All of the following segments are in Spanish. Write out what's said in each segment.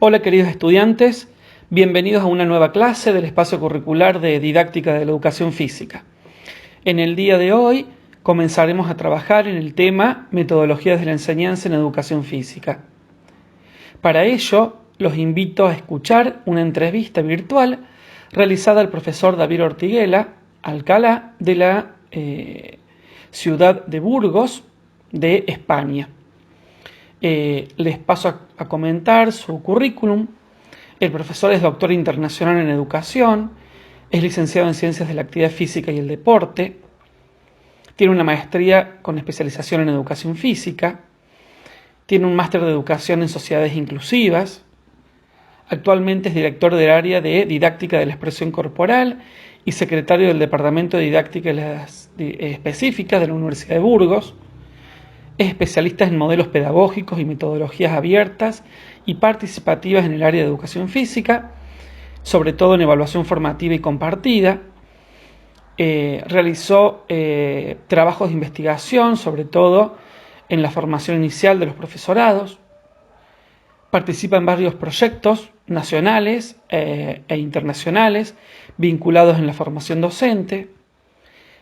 Hola queridos estudiantes, bienvenidos a una nueva clase del espacio curricular de Didáctica de la Educación Física. En el día de hoy comenzaremos a trabajar en el tema Metodologías de la Enseñanza en Educación Física. Para ello, los invito a escuchar una entrevista virtual realizada al profesor David Ortiguela Alcalá de la ciudad de Burgos, de España. Les paso a comentar su currículum. El profesor es doctor internacional en educación, es licenciado en Ciencias de la Actividad Física y el Deporte, tiene una maestría con especialización en educación física, tiene un máster de educación en sociedades inclusivas, actualmente es director del área de didáctica de la expresión corporal y secretario del Departamento de Didáctica Específica de la Universidad de Burgos. Es especialista en modelos pedagógicos y metodologías abiertas y participativas en el área de educación física, sobre todo en evaluación formativa y compartida. Realizó trabajos de investigación, sobre todo en la formación inicial de los profesorados. Participa en varios proyectos nacionales e internacionales vinculados en la formación docente.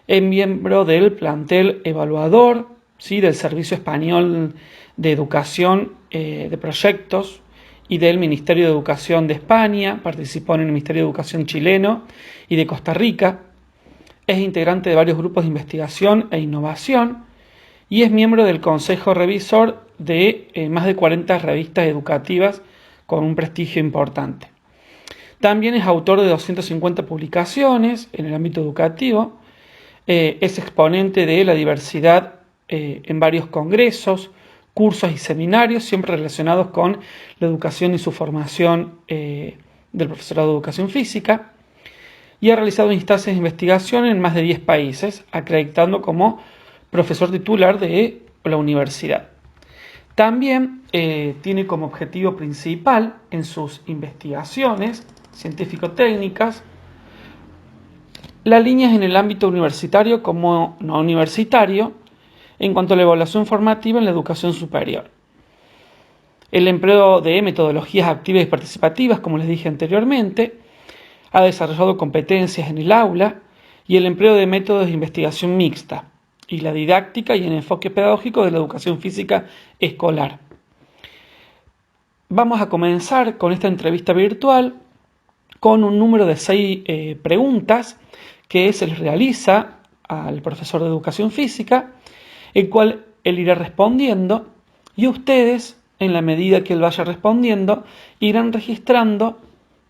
Es miembro del plantel evaluador, ¿sí?, del Servicio Español de Educación de Proyectos y del Ministerio de Educación de España. Participó en el Ministerio de Educación chileno y de Costa Rica. Es integrante de varios grupos de investigación e innovación y es miembro del Consejo Revisor de más de 40 revistas educativas con un prestigio importante. También es autor de 250 publicaciones en el ámbito educativo. Es exponente de la diversidad en varios congresos, cursos y seminarios, siempre relacionados con la educación y su formación del profesorado de educación física, y ha realizado instancias de investigación en más de 10 países, acreditando como profesor titular de la universidad. También tiene como objetivo principal en sus investigaciones científico-técnicas las líneas en el ámbito universitario como no universitario, en cuanto a la evaluación formativa en la educación superior. El empleo de metodologías activas y participativas, como les dije anteriormente, ha desarrollado competencias en el aula y el empleo de métodos de investigación mixta y la didáctica y el enfoque pedagógico de la educación física escolar. Vamos a comenzar con esta entrevista virtual con un número de 6 preguntas que se les realiza al profesor de educación física, el cual él irá respondiendo y ustedes, en la medida que él vaya respondiendo, irán registrando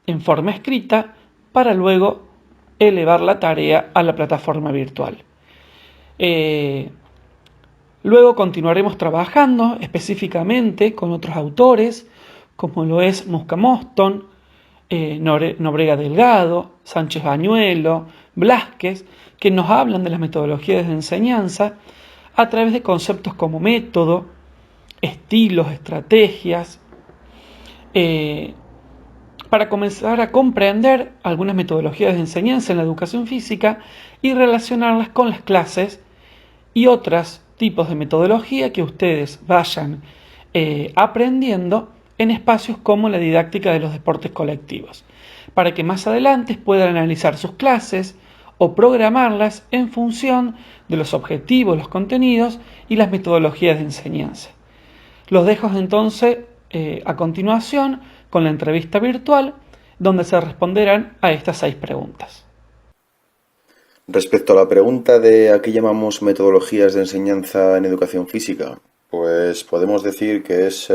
en forma escrita para luego elevar la tarea a la plataforma virtual. Luego continuaremos trabajando específicamente con otros autores, como lo es Musca Moston, Nobrega Delgado, Sánchez Bañuelo, Blázquez, que nos hablan de las metodologías de enseñanza a través de conceptos como método, estilos, estrategias, para comenzar a comprender algunas metodologías de enseñanza en la educación física y relacionarlas con las clases y otros tipos de metodología que ustedes vayan aprendiendo en espacios como la didáctica de los deportes colectivos, para que más adelante puedan analizar sus clases o programarlas en función de los objetivos, los contenidos y las metodologías de enseñanza. Los dejo entonces a continuación con la entrevista virtual, donde se responderán a estas 6 preguntas. Respecto a la pregunta de a qué llamamos metodologías de enseñanza en educación física, pues podemos decir que es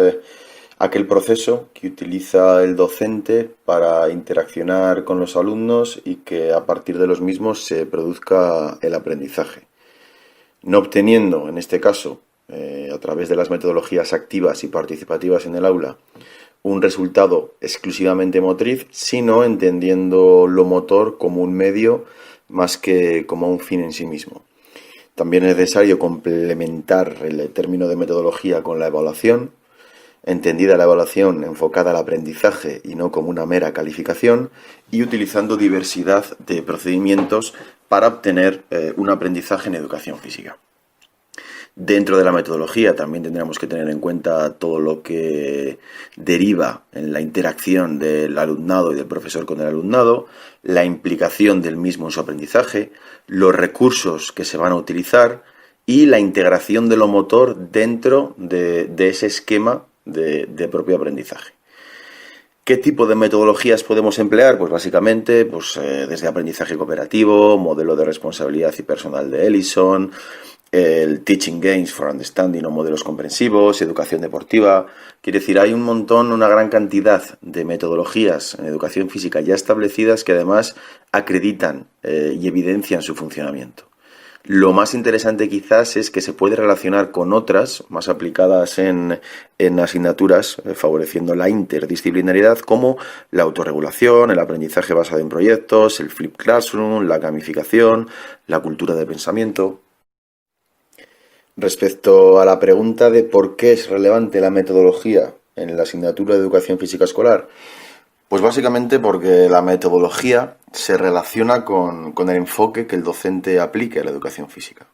aquel proceso que utiliza el docente para interaccionar con los alumnos y que a partir de los mismos se produzca el aprendizaje, no obteniendo, en este caso, a través de las metodologías activas y participativas en el aula, un resultado exclusivamente motriz, sino entendiendo lo motor como un medio más que como un fin en sí mismo. También es necesario complementar el término de metodología con la evaluación, entendida la evaluación enfocada al aprendizaje y no como una mera calificación, y utilizando diversidad de procedimientos para obtener un aprendizaje en educación física. Dentro de la metodología también tendremos que tener en cuenta todo lo que deriva en la interacción del alumnado y del profesor con el alumnado, la implicación del mismo en su aprendizaje, los recursos que se van a utilizar y la integración de lo motor dentro de ese esquema de propio aprendizaje. ¿Qué tipo de metodologías podemos emplear? Pues básicamente desde aprendizaje cooperativo, modelo de responsabilidad y personal de Ellison, el Teaching Games for Understanding o modelos comprensivos, educación deportiva. Quiere decir, hay una gran cantidad de metodologías en educación física ya establecidas que además acreditan y evidencian su funcionamiento. Lo más interesante quizás es que se puede relacionar con otras más aplicadas en asignaturas, favoreciendo la interdisciplinariedad, como la autorregulación, el aprendizaje basado en proyectos, el Flipped Classroom, la gamificación, la cultura de pensamiento. Respecto a la pregunta de por qué es relevante la metodología en la asignatura de educación física escolar, pues básicamente porque la metodología se relaciona con el enfoque que el docente aplique a la educación física.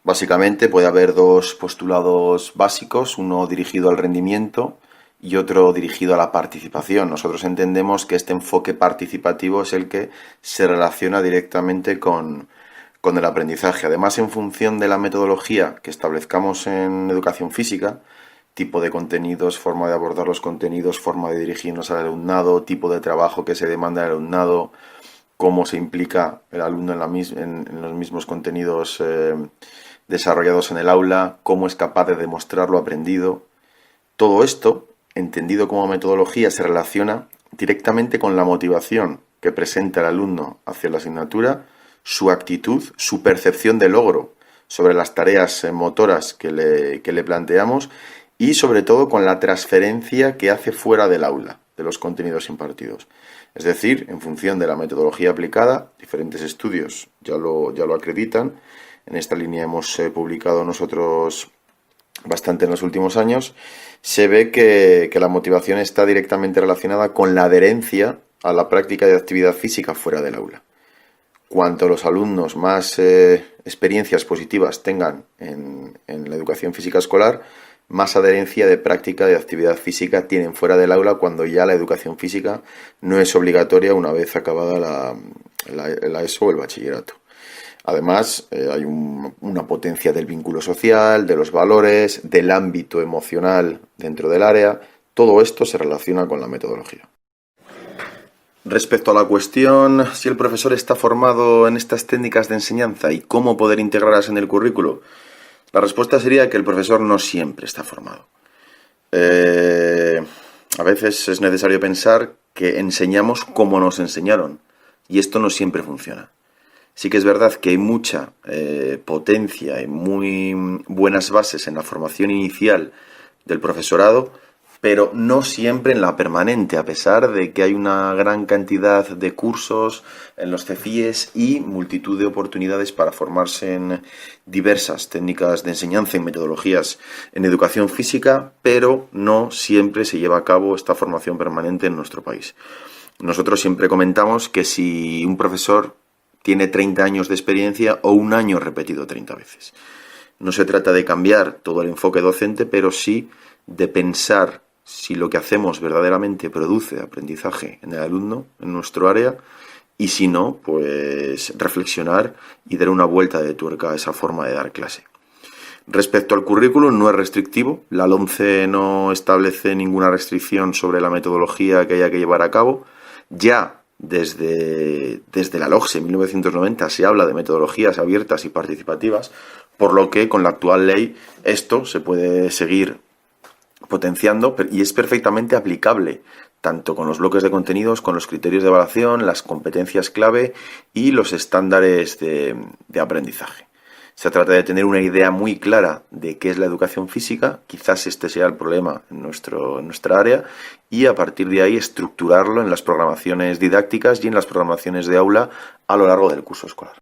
Básicamente puede haber dos postulados básicos, uno dirigido al rendimiento y otro dirigido a la participación. Nosotros entendemos que este enfoque participativo es el que se relaciona directamente con el aprendizaje. Además, en función de la metodología que establezcamos en educación física, tipo de contenidos, forma de abordar los contenidos, forma de dirigirnos al alumnado, tipo de trabajo que se demanda al alumnado, cómo se implica el alumno en los mismos contenidos desarrollados en el aula, cómo es capaz de demostrar lo aprendido. Todo esto, entendido como metodología, se relaciona directamente con la motivación que presenta el alumno hacia la asignatura, su actitud, su percepción de logro sobre las tareas motoras que le planteamos y sobre todo con la transferencia que hace fuera del aula de los contenidos impartidos. Es decir, en función de la metodología aplicada, diferentes estudios ya lo acreditan. En esta línea hemos publicado nosotros bastante en los últimos años. Se ve que la motivación está directamente relacionada con la adherencia a la práctica de actividad física fuera del aula. Cuanto los alumnos más experiencias positivas tengan en la educación física escolar, más adherencia de práctica de actividad física tienen fuera del aula cuando ya la educación física no es obligatoria una vez acabada la ESO o el bachillerato. Además, hay una potencia del vínculo social, de los valores, del ámbito emocional dentro del área. Todo esto se relaciona con la metodología. Respecto a la cuestión si el profesor está formado en estas técnicas de enseñanza y cómo poder integrarlas en el currículo, la respuesta sería que el profesor no siempre está formado. A veces es necesario pensar que enseñamos como nos enseñaron y esto no siempre funciona. Sí que es verdad que hay mucha potencia y muy buenas bases en la formación inicial del profesorado, pero no siempre en la permanente, a pesar de que hay una gran cantidad de cursos en los CEFIES y multitud de oportunidades para formarse en diversas técnicas de enseñanza y metodologías en educación física, pero no siempre se lleva a cabo esta formación permanente en nuestro país. Nosotros siempre comentamos que si un profesor tiene 30 años de experiencia o un año repetido 30 veces. No se trata de cambiar todo el enfoque docente, pero sí de pensar si lo que hacemos verdaderamente produce aprendizaje en el alumno, en nuestro área, y si no, pues reflexionar y dar una vuelta de tuerca a esa forma de dar clase. Respecto al currículum, no es restrictivo. La LOMCE no establece ninguna restricción sobre la metodología que haya que llevar a cabo. Ya desde la LOGSE en 1990 se habla de metodologías abiertas y participativas, por lo que con la actual ley esto se puede seguir potenciando y es perfectamente aplicable tanto con los bloques de contenidos, con los criterios de evaluación, las competencias clave y los estándares de aprendizaje. Se trata de tener una idea muy clara de qué es la educación física, quizás este sea el problema en nuestra área, y a partir de ahí estructurarlo en las programaciones didácticas y en las programaciones de aula a lo largo del curso escolar.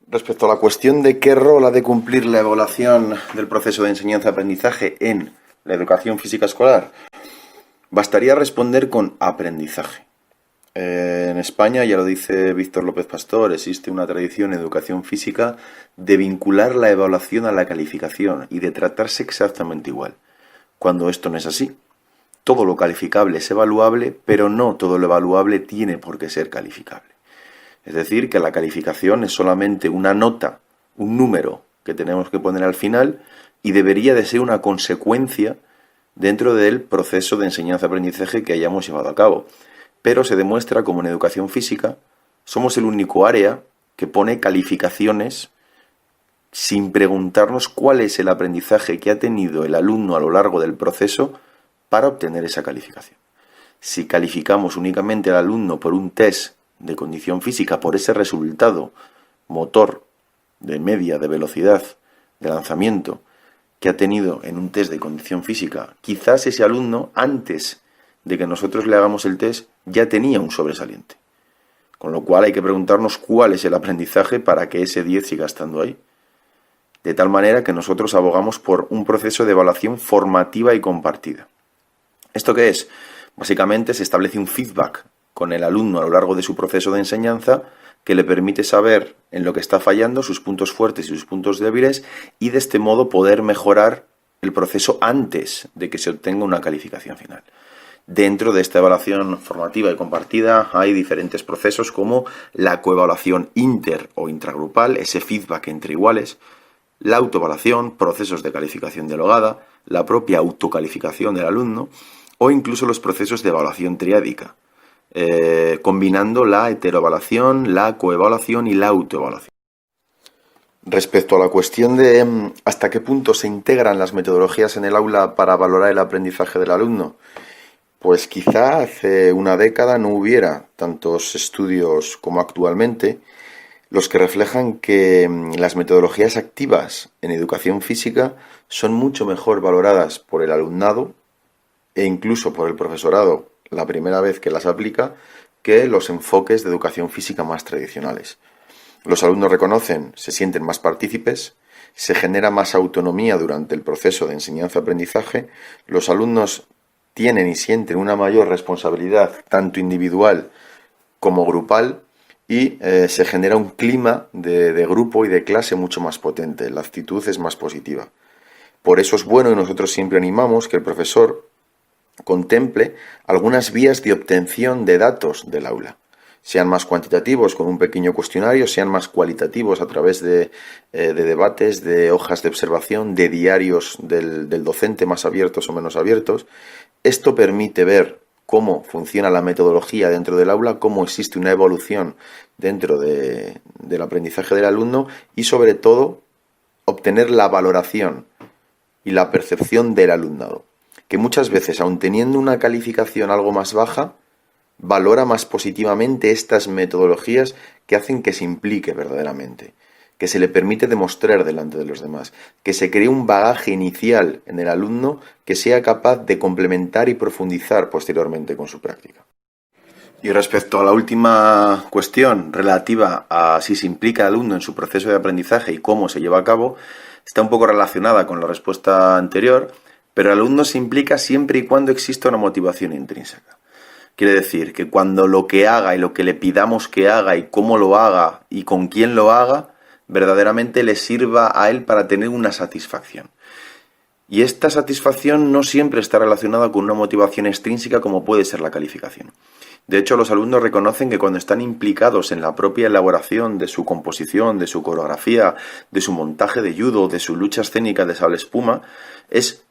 Respecto a la cuestión de qué rol ha de cumplir la evaluación del proceso de enseñanza-aprendizaje en la educación física escolar, bastaría responder con aprendizaje. En España, ya lo dice Víctor López Pastor, existe una tradición en educación física de vincular la evaluación a la calificación y de tratarse exactamente igual, cuando esto no es así. Todo lo calificable es evaluable, pero no todo lo evaluable tiene por qué ser calificable. Es decir, que la calificación es solamente una nota, un número que tenemos que poner al final y debería de ser una consecuencia dentro del proceso de enseñanza-aprendizaje que hayamos llevado a cabo. Pero se demuestra como en educación física somos el único área que pone calificaciones sin preguntarnos cuál es el aprendizaje que ha tenido el alumno a lo largo del proceso para obtener esa calificación. Si calificamos únicamente al alumno por un test de condición física, por ese resultado motor, de media, de velocidad, de lanzamiento, que ha tenido en un test de condición física, quizás ese alumno, antes de que nosotros le hagamos el test, ya tenía un sobresaliente. Con lo cual hay que preguntarnos cuál es el aprendizaje para que ese 10 siga estando ahí. De tal manera que nosotros abogamos por un proceso de evaluación formativa y compartida. ¿Esto qué es? Básicamente se establece un feedback con el alumno a lo largo de su proceso de enseñanza que le permite saber en lo que está fallando, sus puntos fuertes y sus puntos débiles, y de este modo poder mejorar el proceso antes de que se obtenga una calificación final. Dentro de esta evaluación formativa y compartida hay diferentes procesos como la coevaluación inter o intragrupal, ese feedback entre iguales, la autoevaluación, procesos de calificación dialogada, la propia autocalificación del alumno o incluso los procesos de evaluación triádica, combinando la heteroevaluación, la coevaluación y la autoevaluación. Respecto a la cuestión de hasta qué punto se integran las metodologías en el aula para valorar el aprendizaje del alumno, pues quizá hace una década no hubiera tantos estudios como actualmente, los que reflejan que las metodologías activas en educación física son mucho mejor valoradas por el alumnado e incluso por el profesorado la primera vez que las aplica que los enfoques de educación física más tradicionales. Los alumnos reconocen, se sienten más partícipes, se genera más autonomía durante el proceso de enseñanza-aprendizaje, los alumnos tienen y sienten una mayor responsabilidad tanto individual como grupal y se genera un clima de grupo y de clase mucho más potente, la actitud es más positiva. Por eso es bueno y nosotros siempre animamos que el profesor contemple algunas vías de obtención de datos del aula, sean más cuantitativos con un pequeño cuestionario, sean más cualitativos a través de debates, de hojas de observación, de diarios del docente más abiertos o menos abiertos. Esto permite ver cómo funciona la metodología dentro del aula, cómo existe una evolución dentro del aprendizaje del alumno y sobre todo obtener la valoración y la percepción del alumnado, que muchas veces, aun teniendo una calificación algo más baja, valora más positivamente estas metodologías que hacen que se implique verdaderamente, que se le permite demostrar delante de los demás, que se cree un bagaje inicial en el alumno que sea capaz de complementar y profundizar posteriormente con su práctica. Y respecto a la última cuestión relativa a si se implica el alumno en su proceso de aprendizaje y cómo se lleva a cabo, está un poco relacionada con la respuesta anterior, pero el alumno se implica siempre y cuando exista una motivación intrínseca. Quiere decir que cuando lo que haga y lo que le pidamos que haga y cómo lo haga y con quién lo haga, verdaderamente le sirva a él para tener una satisfacción. Y esta satisfacción no siempre está relacionada con una motivación extrínseca como puede ser la calificación. De hecho, los alumnos reconocen que cuando están implicados en la propia elaboración de su composición, de su coreografía, de su montaje de judo, de su lucha escénica de sable espuma, es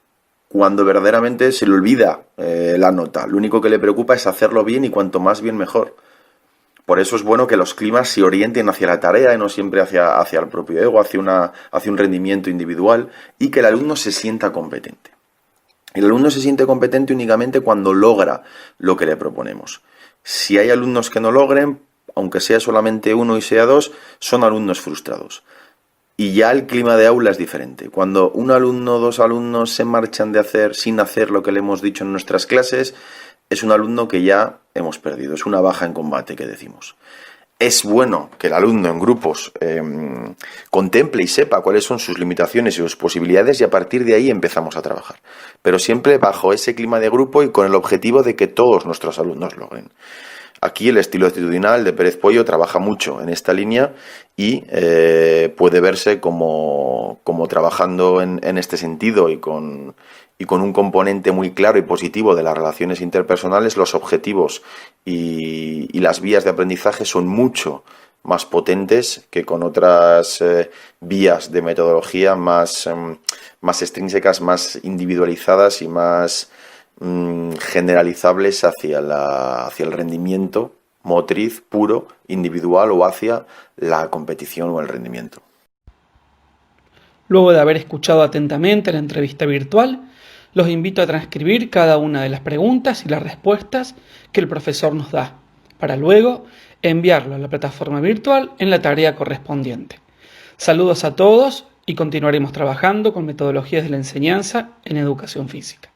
cuando verdaderamente se le olvida la nota. Lo único que le preocupa es hacerlo bien y cuanto más bien mejor. Por eso es bueno que los climas se orienten hacia la tarea y no siempre hacia el propio ego, hacia un rendimiento individual y que el alumno se sienta competente. El alumno se siente competente únicamente cuando logra lo que le proponemos. Si hay alumnos que no logren, aunque sea solamente uno y sea dos, son alumnos frustrados. Y ya el clima de aula es diferente. Cuando un alumno o dos alumnos se marchan sin hacer lo que le hemos dicho en nuestras clases, es un alumno que ya hemos perdido, es una baja en combate que decimos. Es bueno que el alumno en grupos contemple y sepa cuáles son sus limitaciones y sus posibilidades y a partir de ahí empezamos a trabajar. Pero siempre bajo ese clima de grupo y con el objetivo de que todos nuestros alumnos logren. Aquí el estilo actitudinal de Pérez Pollo trabaja mucho en esta línea y puede verse como trabajando en este sentido y con un componente muy claro y positivo de las relaciones interpersonales. Los objetivos y las vías de aprendizaje son mucho más potentes que con otras vías de metodología más extrínsecas, más individualizadas y más generalizables hacia el rendimiento motriz puro, individual, o hacia la competición o el rendimiento. Luego de haber escuchado atentamente la entrevista virtual, los invito a transcribir cada una de las preguntas y las respuestas que el profesor nos da, para luego enviarlo a la plataforma virtual en la tarea correspondiente. Saludos a todos y continuaremos trabajando con metodologías de la enseñanza en educación física.